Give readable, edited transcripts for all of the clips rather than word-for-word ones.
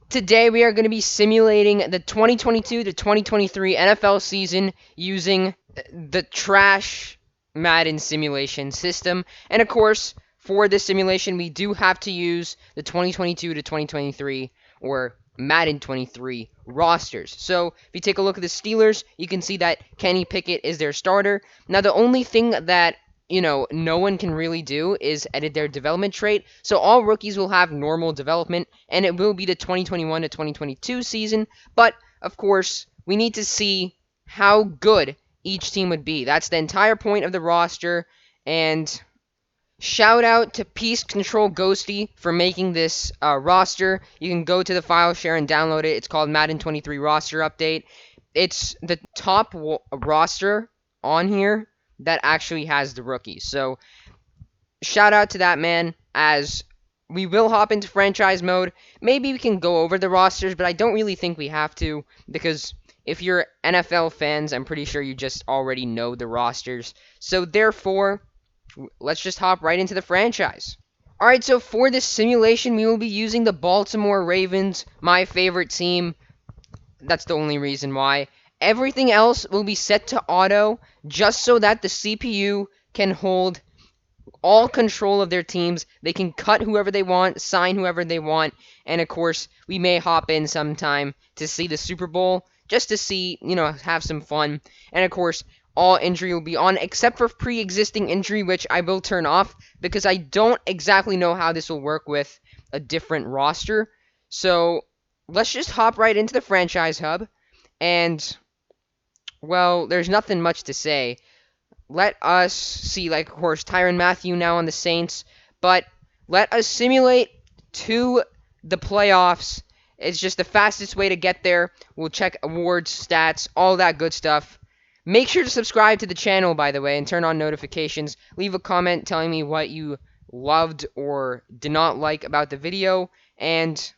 Today we are going to be simulating the 2022 to 2023 NFL season using the trash Madden simulation system. And of course, for this simulation, we do have to use the 2022 to 2023 or Madden 23 rosters. So if you take a look at the Steelers, you can see that Kenny Pickett is their starter. Now the only thing that no one can really do is edit their development trait. So all rookies will have normal development, and it will be the 2021 to 2022 season. But of course, we need to see how good each team would be. That's the entire point of the roster. And shout out to Peace Control Ghosty for making this roster. You can go to the file share and download it. It's called Madden 23 Roster Update. It's the top roster on here that actually has the rookies. So shout out to that man. As we will hop into franchise mode. Maybe we can go over the rosters, but I don't really think we have to, because if you're NFL fans, I'm pretty sure you just already know the rosters. So therefore, let's just hop right into the franchise. Alright, so for this simulation, we will be using the Baltimore Ravens, my favorite team. That's the only reason why. Everything else will be set to auto, just so that the CPU can hold all control of their teams. They can cut whoever they want, sign whoever they want, and of course, we may hop in sometime to see the Super Bowl, just to see, have some fun. And of course, all injury will be on, except for pre-existing injury, which I will turn off, because I don't exactly know how this will work with a different roster. So, let's just hop right into the franchise hub, and, well, there's nothing much to say. Let us see, like, of course, Tyrann Mathieu now on the Saints, but let us simulate to the playoffs. It's just the fastest way to get there. We'll check awards, stats, all that good stuff. Make sure to subscribe to the channel, by the way, and turn on notifications. Leave a comment telling me what you loved or did not like about the video, and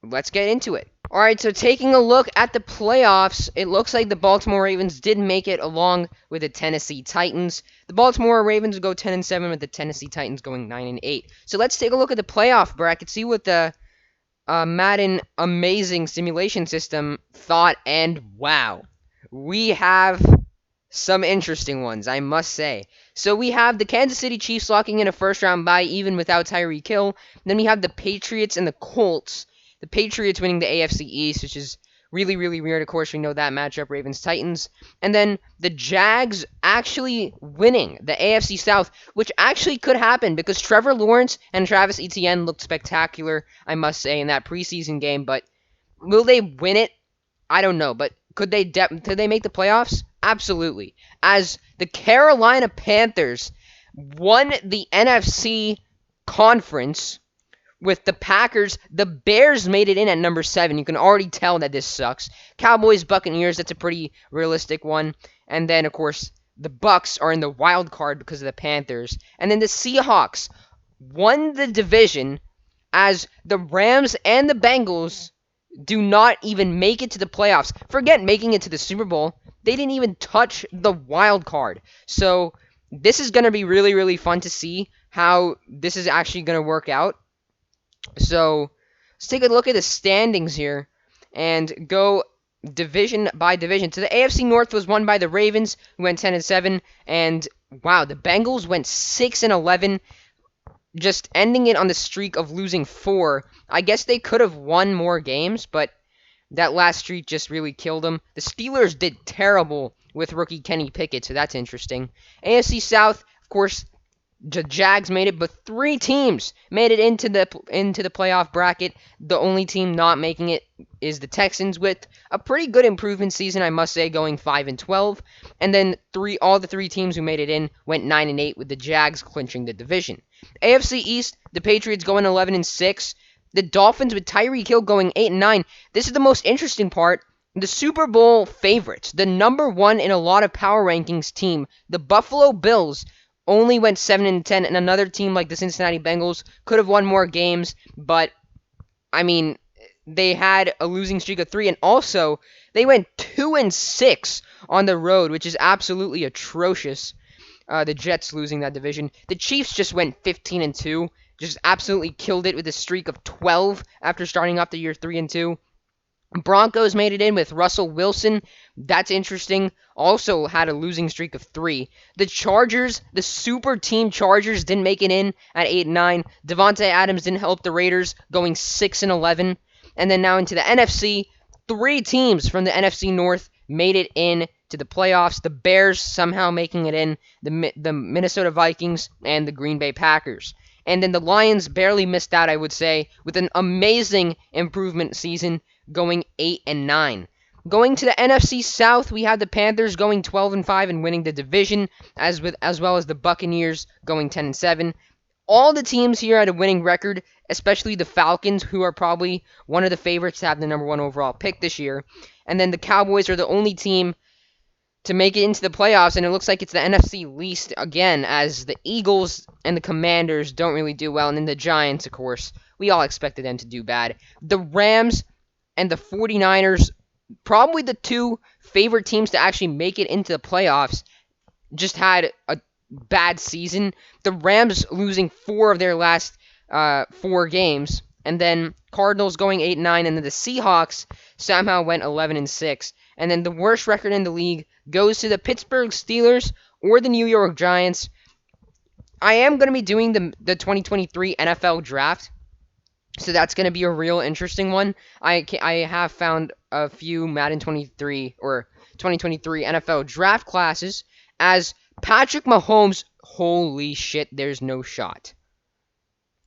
let's get into it. Alright, so taking a look at the playoffs, it looks like the Baltimore Ravens did make it along with the Tennessee Titans. The Baltimore Ravens go 10-7 with the Tennessee Titans going 9-8. So let's take a look at the playoff bracket, see what the Madden amazing simulation system thought, and wow. We have some interesting ones, I must say. So we have the Kansas City Chiefs locking in a first-round bye even without Tyreek Hill. Then we have the Patriots and the Colts. The Patriots winning the AFC East, which is really, really weird. Of course, we know that matchup, Ravens-Titans. And then the Jags actually winning the AFC South, which actually could happen because Trevor Lawrence and Travis Etienne looked spectacular, I must say, in that preseason game. But will they win it? I don't know. But could they make the playoffs? Absolutely. As the Carolina Panthers won the NFC conference with the Packers. The Bears made it in at number 7. You can already tell that this sucks. Cowboys, Buccaneers, that's a pretty realistic one. And then, of course, the Bucks are in the wild card because of the Panthers. And then the Seahawks won the division as the Rams and the Bengals do not even make it to the playoffs. Forget making it to the Super Bowl. They didn't even touch the wild card. So this is going to be really, really fun to see how this is actually going to work out. So let's take a look at the standings here and go division by division. So the AFC North was won by the Ravens, who went 10-7, and wow, the Bengals went 6-11, just ending it on the streak of losing 4. I guess they could have won more games, but that last streak just really killed them. The Steelers did terrible with rookie Kenny Pickett, so that's interesting. AFC South, of course, the Jags made it, but 3 teams made it into the playoff bracket. The only team not making it is the Texans, with a pretty good improvement season, I must say, going 5-12. And then all the 3 teams who made it in went 9-8, with the Jags clinching the division. AFC East, the Patriots going 11-6. The Dolphins with Tyreek Hill going 8-9. This is the most interesting part. The Super Bowl favorites, the number 1 in a lot of power rankings team, the Buffalo Bills, only went 7-10, and another team like the Cincinnati Bengals could have won more games, but, I mean, they had a losing streak of 3, and also, they went 2-6 on the road, which is absolutely atrocious. The Jets losing that division. The Chiefs just went 15-2. just absolutely killed it with a streak of 12 after starting off the year 3-2. Broncos made it in with Russell Wilson. That's interesting. Also had a losing streak of 3. The Chargers, the super team Chargers, didn't make it in at 8-9. Devontae Adams didn't help the Raiders, going 6-11. And then now into the NFC, 3 teams from the NFC North made it in to the playoffs. The Bears somehow making it in, the Minnesota Vikings, and the Green Bay Packers. And then the Lions barely missed out, I would say, with an amazing improvement season, going 8-9. Going to the NFC South, we had the Panthers going 12-5 and winning the division, as well as the Buccaneers going 10-7. All the teams here had a winning record, especially the Falcons, who are probably one of the favorites to have the number 1 overall pick this year. And then the Cowboys are the only team to make it into the playoffs, and it looks like it's the NFC least again, as the Eagles and the Commanders don't really do well, and then the Giants, of course, we all expected them to do bad. The Rams and the 49ers, probably the 2 favorite teams to actually make it into the playoffs, just had a bad season. The Rams losing 4 of their last 4 games, and then Cardinals going 8-9, and then the Seahawks somehow went 11-6. And then the worst record in the league goes to the Pittsburgh Steelers or the New York Giants. I am going to be doing the 2023 NFL draft, so that's going to be a real interesting one. I have found a few Madden 23 or 2023 NFL draft classes, as Patrick Mahomes, holy shit, there's no shot.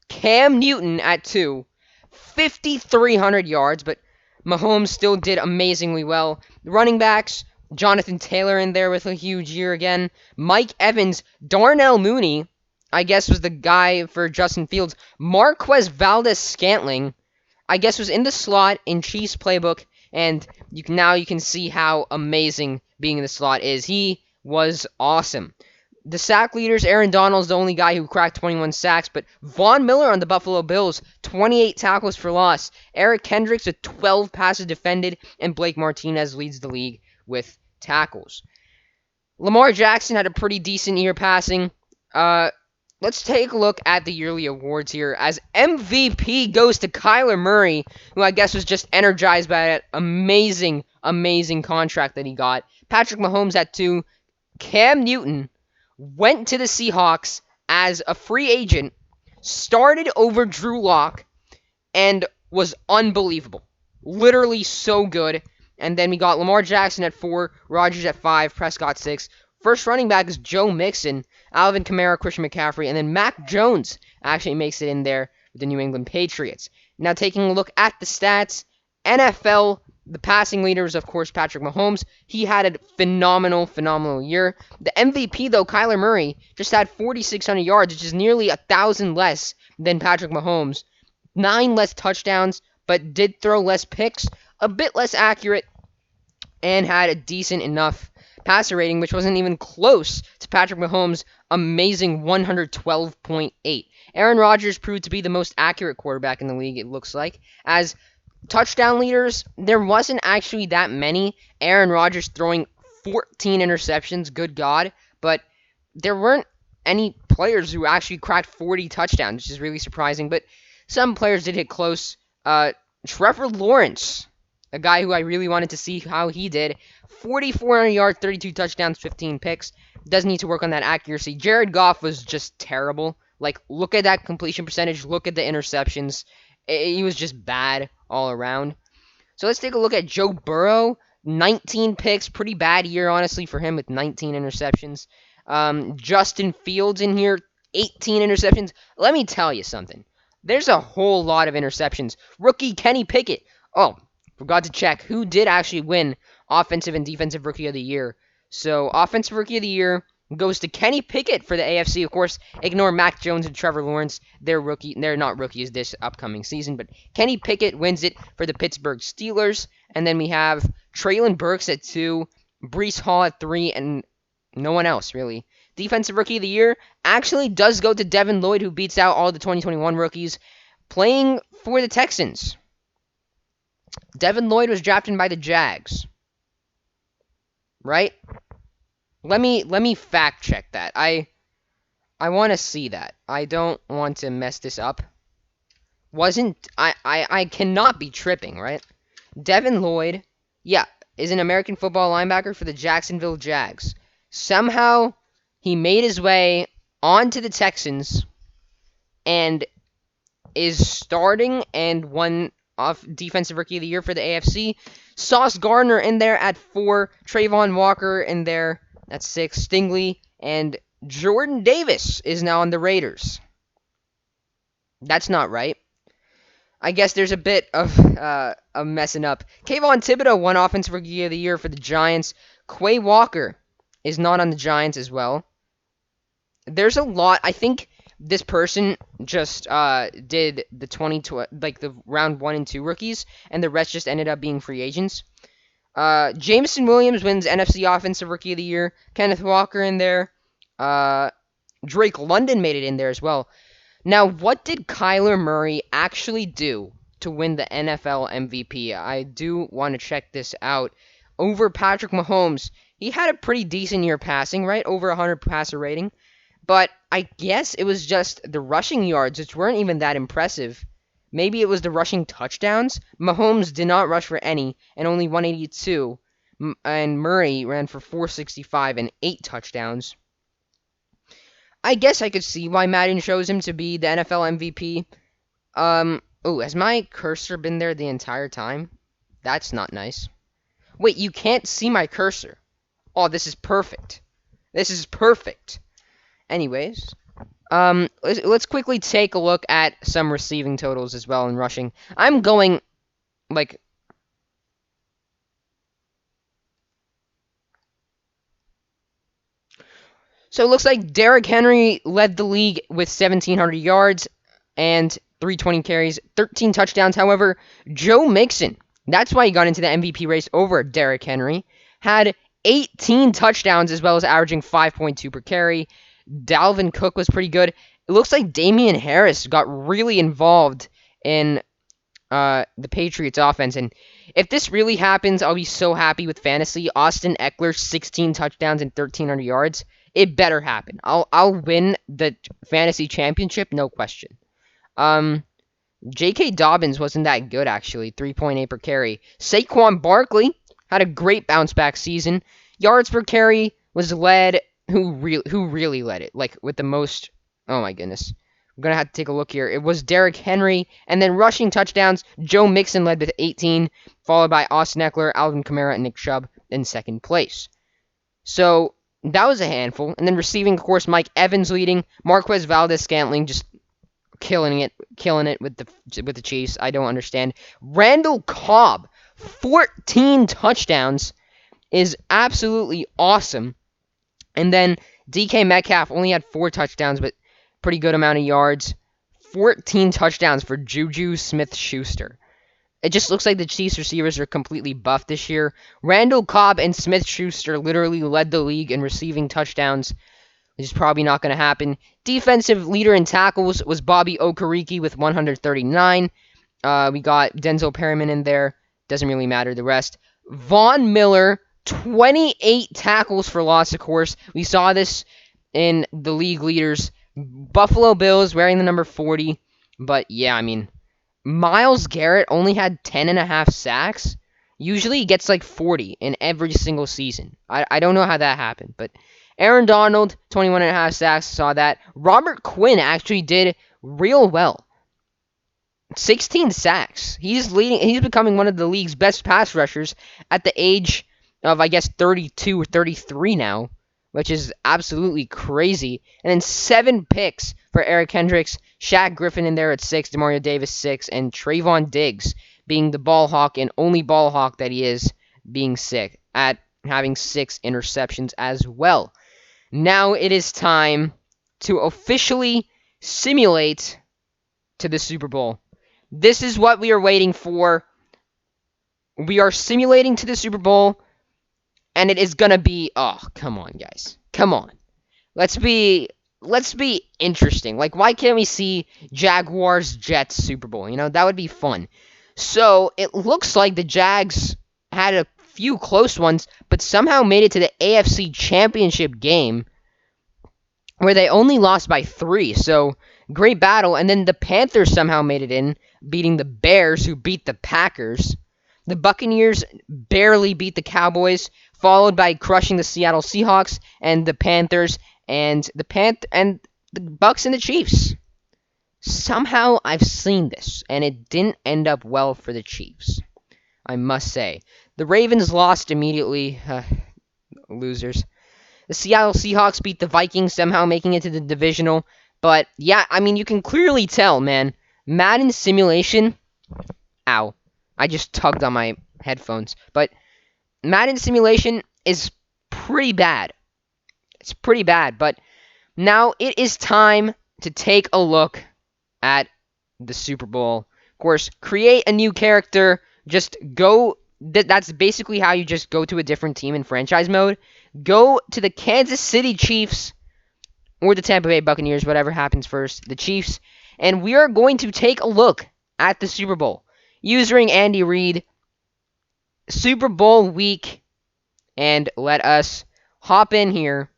Cam Newton at 2, 5,300 yards, but Mahomes still did amazingly well. Running backs, Jonathan Taylor in there with a huge year again. Mike Evans, Darnell Mooney, I guess was the guy for Justin Fields. Marquez Valdes-Scantling, I guess was in the slot in Chiefs playbook, and you can see how amazing being in the slot is. He was awesome. The sack leaders, Aaron Donald's the only guy who cracked 21 sacks, but Von Miller on the Buffalo Bills, 28 tackles for loss. Eric Kendricks with 12 passes defended, and Blake Martinez leads the league with tackles. Lamar Jackson had a pretty decent year passing. Let's take a look at the yearly awards here, as MVP goes to Kyler Murray, who I guess was just energized by that amazing contract that he got. Patrick Mahomes at 2. Cam Newton went to the Seahawks as a free agent, started over Drew Lock, and was unbelievable. Literally so good. And then we got Lamar Jackson at 4, Rodgers at 5, Prescott 6. First running back is Joe Mixon, Alvin Kamara, Christian McCaffrey, and then Mac Jones actually makes it in there with the New England Patriots. Now taking a look at the stats, NFL, the passing leader is, of course, Patrick Mahomes. He had a phenomenal year. The MVP, though, Kyler Murray, just had 4,600 yards, which is nearly 1,000 less than Patrick Mahomes. 9 less touchdowns, but did throw less picks, a bit less accurate, and had a decent enough passer rating, which wasn't even close to Patrick Mahomes' amazing 112.8. Aaron Rodgers proved to be the most accurate quarterback in the league, it looks like, as touchdown leaders, there wasn't actually that many. Aaron Rodgers throwing 14 interceptions, good God, but there weren't any players who actually cracked 40 touchdowns, which is really surprising, but some players did hit close. Trevor Lawrence, a guy who I really wanted to see how he did, 4,400 yards, 32 touchdowns, 15 picks, does need to work on that accuracy. Jared Goff was just terrible. Like, look at that completion percentage, look at the interceptions. He was just bad all around. So let's take a look at Joe Burrow. 19 picks, pretty bad year, honestly, for him with 19 interceptions. Justin Fields in here, 18 interceptions. Let me tell you something. There's a whole lot of interceptions. Rookie Kenny Pickett. Oh, forgot to check who did actually win Offensive and Defensive Rookie of the Year. So, Offensive Rookie of the Year goes to Kenny Pickett for the AFC. Of course, ignore Mac Jones and Trevor Lawrence. They're not rookies this upcoming season, but Kenny Pickett wins it for the Pittsburgh Steelers. And then we have Treylon Burks at 2, Breece Hall at 3, and no one else, really. Defensive Rookie of the Year actually does go to Devin Lloyd, who beats out all the 2021 rookies, playing for the Texans. Devin Lloyd was drafted by the Jags. Right? Let me fact check that. I I want to see that. I don't want to mess this up. Wasn't I cannot be tripping, right? Devin Lloyd, yeah, is an American football linebacker for the Jacksonville Jags. Somehow he made his way onto the Texans and is starting and won off Defensive Rookie of the Year for the AFC. Sauce Gardner in there at 4. Trayvon Walker in there at 6. Stingley and Jordan Davis is now on the Raiders. That's not right. I guess there's a bit of messing up. Kayvon Thibodeau won Offensive Rookie of the Year for the Giants. Quay Walker is not on the Giants as well. There's a lot. I think this person just did the the round 1 and 2 rookies, and the rest just ended up being free agents. Jameson Williams wins NFC Offensive Rookie of the Year. Kenneth Walker in there. Drake London made it in there as well. Now, what did Kyler Murray actually do to win the NFL MVP? I do want to check this out. Over Patrick Mahomes, he had a pretty decent year passing, right? Over 100 passer rating. But I guess it was just the rushing yards, which weren't even that impressive. Maybe it was the rushing touchdowns. Mahomes did not rush for any, and only 182. And Murray ran for 465 and 8 touchdowns. I guess I could see why Madden chose him to be the NFL MVP. Oh, has my cursor been there the entire time? That's not nice. Wait, you can't see my cursor. Oh, this is perfect. This is perfect. Anyways, let's quickly take a look at some receiving totals as well in rushing. I'm going, like... So it looks like Derrick Henry led the league with 1,700 yards and 320 carries, 13 touchdowns. However, Joe Mixon, that's why he got into the MVP race over Derrick Henry, had 18 touchdowns as well as averaging 5.2 per carry. Dalvin Cook was pretty good. It looks like Damian Harris got really involved in the Patriots offense. And if this really happens, I'll be so happy with fantasy. Austin Eckler, 16 touchdowns and 1,300 yards. It better happen. I'll win the fantasy championship, no question. J.K. Dobbins wasn't that good, actually. 3.8 per carry. Saquon Barkley had a great bounce-back season. Yards per carry was led... Who really led it? Like, with the most... Oh, my goodness. I'm going to have to take a look here. It was Derrick Henry. And then rushing touchdowns, Joe Mixon led with 18, followed by Austin Eckler, Alvin Kamara, and Nick Chubb in second place. So... that was a handful. And then receiving, of course, Mike Evans leading. Marquez Valdes-Scantling just killing it with the Chiefs. I don't understand. Randall Cobb, 14 touchdowns is absolutely awesome. And then DK Metcalf only had 4 touchdowns, but pretty good amount of yards. 14 touchdowns for Juju Smith-Schuster. It just looks like the Chiefs receivers are completely buffed this year. Randall Cobb and Smith-Schuster literally led the league in receiving touchdowns, which is probably not going to happen. Defensive leader in tackles was Bobby Okereke with 139. We got Denzel Perryman in there. Doesn't really matter the rest. Von Miller, 28 tackles for loss, of course. We saw this in the league leaders. Buffalo Bills wearing the number 40. But yeah, I mean... Myles Garrett only had 10.5 sacks. Usually he gets like 40 in every single season. I don't know how that happened, but Aaron Donald, 21.5 sacks, saw that. Robert Quinn actually did real well. 16 sacks. He's becoming one of the league's best pass rushers at the age of, I guess, 32 or 33 now, which is absolutely crazy. And then 7 picks for Eric Hendricks, Shaq Griffin in there at 6, Demario Davis 6, and Trayvon Diggs being the ball hawk and only ball hawk that he is, being sick at having 6 interceptions as well. Now it is time to officially simulate to the Super Bowl. This is what we are waiting for. We are simulating to the Super Bowl, and it is gonna be... Oh, come on, guys. Come on. Let's be interesting. Like, why can't we see Jaguars-Jets Super Bowl? You know, that would be fun. So, it looks like the Jags had a few close ones, but somehow made it to the AFC Championship game, where they only lost by 3. So great battle. And then the Panthers somehow made it in, beating the Bears, who beat the Packers. The Buccaneers barely beat the Cowboys, followed by crushing the Seattle Seahawks and the Panthers and the Bucks and the Chiefs. Somehow I've seen this, and it didn't end up well for the Chiefs, I must say. The Ravens lost immediately. Losers. The Seattle Seahawks beat the Vikings, somehow making it to the divisional. But yeah, I mean, you can clearly tell, man. Madden Simulation. Ow. I just tugged on my headphones. But Madden Simulation is pretty bad. It's pretty bad. But now it is time to take a look at the Super Bowl. Of course, create a new character. Just go. That's basically how you just go to a different team in franchise mode. Go to the Kansas City Chiefs or the Tampa Bay Buccaneers, whatever happens first, the Chiefs, and we are going to take a look at the Super Bowl using Andy Reid, Super Bowl week, and let us hop in here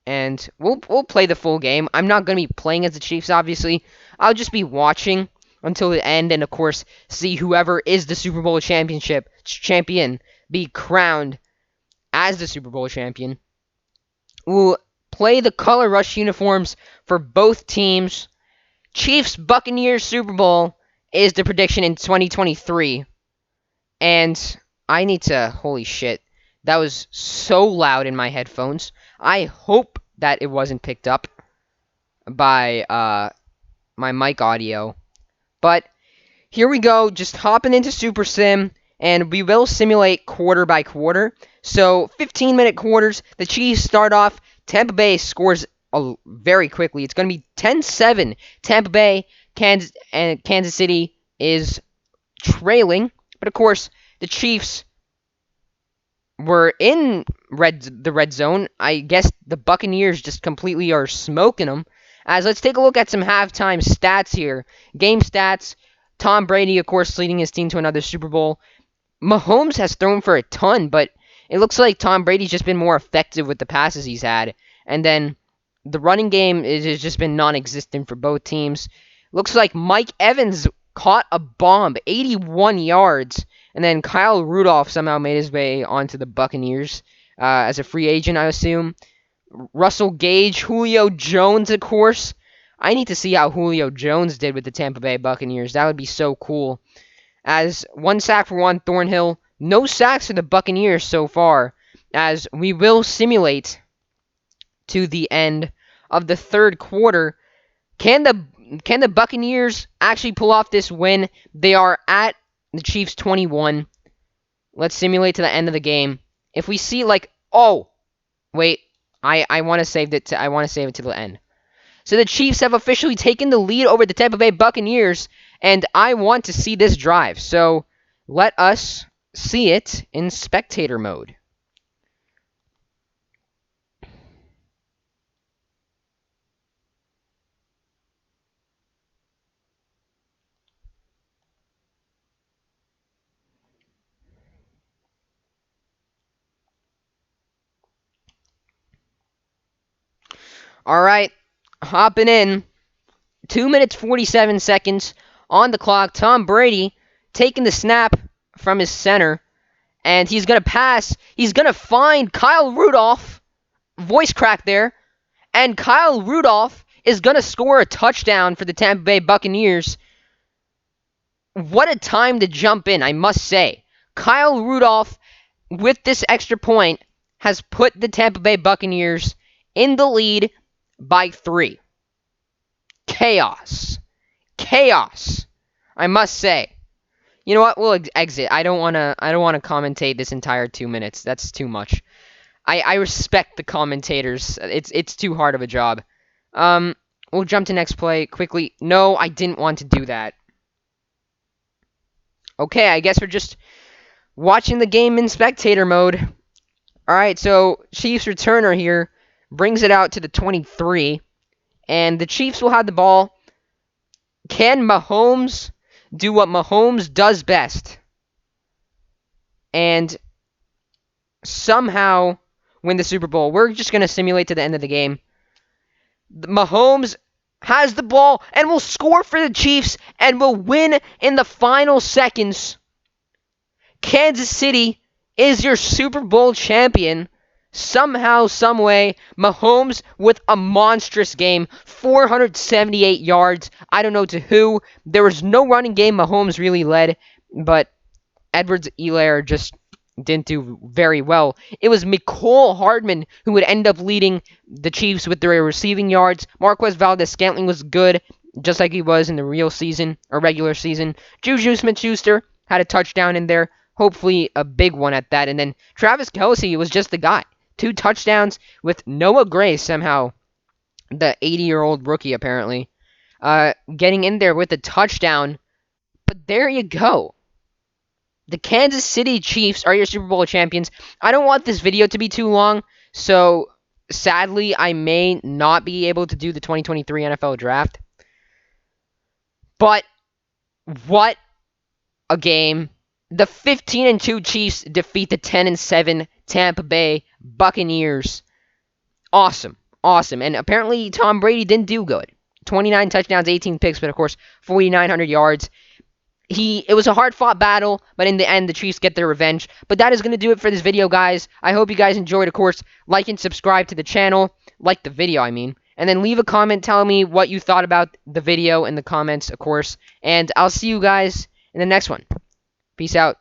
and we'll play the full game. I'm not going to be playing as the Chiefs, obviously. I'll just be watching until the end, and of course, see whoever is the Super Bowl champion be crowned as the Super Bowl champion. We'll play the color rush uniforms for both teams. Chiefs Buccaneers Super Bowl is the prediction in 2023. And I need to, holy shit, that was so loud in my headphones. I hope that it wasn't picked up by my mic audio. But here we go, just hopping into Super Sim, and we will simulate quarter by quarter. So 15-minute quarters, the Chiefs start off, Tampa Bay scores very quickly. It's going to be 10-7. Tampa Bay, Kansas City is trailing. But of course, the Chiefs were in the red zone. I guess the Buccaneers just completely are smoking them. As let's take a look at some halftime stats here. Game stats. Tom Brady, of course, leading his team to another Super Bowl. Mahomes has thrown for a ton, but it looks like Tom Brady's just been more effective with the passes he's had. And then the running game has just been non-existent for both teams. Looks like Mike Evans caught a bomb, 81 yards. And then Kyle Rudolph somehow made his way onto the Buccaneers as a free agent, I assume. Russell Gage, Julio Jones, of course. I need to see how Julio Jones did with the Tampa Bay Buccaneers. That would be so cool. As 1 sack for Juan Thornhill. No sacks for the Buccaneers so far. As we will simulate to the end of the third quarter. Can the Buccaneers actually pull off this win? They are at the Chiefs 21. Let's simulate to the end of the game. If we see wait, I want to save it to the end. So the Chiefs have officially taken the lead over the Tampa Bay Buccaneers, and I want to see this drive. So let us see it in spectator mode. All right, hopping in. 2 minutes 47 seconds on the clock. Tom Brady taking the snap from his center, and he's going to pass. He's going to find Kyle Rudolph. Voice crack there. And Kyle Rudolph is going to score a touchdown for the Tampa Bay Buccaneers. What a time to jump in, I must say. Kyle Rudolph, with this extra point, has put the Tampa Bay Buccaneers in the lead by 3. Chaos. Chaos. I must say. You know what? We'll exit. I don't want to commentate this entire 2 minutes. That's too much. I respect the commentators. It's too hard of a job. We'll jump to next play quickly. No, I didn't want to do that. Okay, I guess we're just watching the game in spectator mode. All right, so Chiefs returner here brings it out to the 23, and the Chiefs will have the ball. Can Mahomes do what Mahomes does best and somehow win the Super Bowl? We're just going to simulate to the end of the game. Mahomes has the ball and will score for the Chiefs and will win in the final seconds. Kansas City is your Super Bowl champion. Somehow, someway, Mahomes with a monstrous game, 478 yards. I don't know to who. There was no running game Mahomes really led, but Edwards-Helaire just didn't do very well. It was Mecole Hardman who would end up leading the Chiefs with their receiving yards. Marquez Valdes-Scantling was good, just like he was in the real season, or regular season. Juju Smith-Schuster had a touchdown in there, hopefully a big one at that. And then Travis Kelce was just the guy. 2 touchdowns with Noah Gray somehow, the 80-year-old rookie apparently, getting in there with a touchdown. But there you go. The Kansas City Chiefs are your Super Bowl champions. I don't want this video to be too long, so sadly, I may not be able to do the 2023 NFL Draft. But what a game. The 15-2 Chiefs defeat the 10-7 Tampa Bay Buccaneers. Awesome. Awesome. And apparently Tom Brady didn't do good. 29 touchdowns, 18 picks, but of course, 4,900 yards. It was a hard-fought battle, but in the end, the Chiefs get their revenge. But that is going to do it for this video, guys. I hope you guys enjoyed. Of course, like and subscribe to the channel. Like the video, I mean. And then leave a comment telling me what you thought about the video in the comments, of course. And I'll see you guys in the next one. Peace out.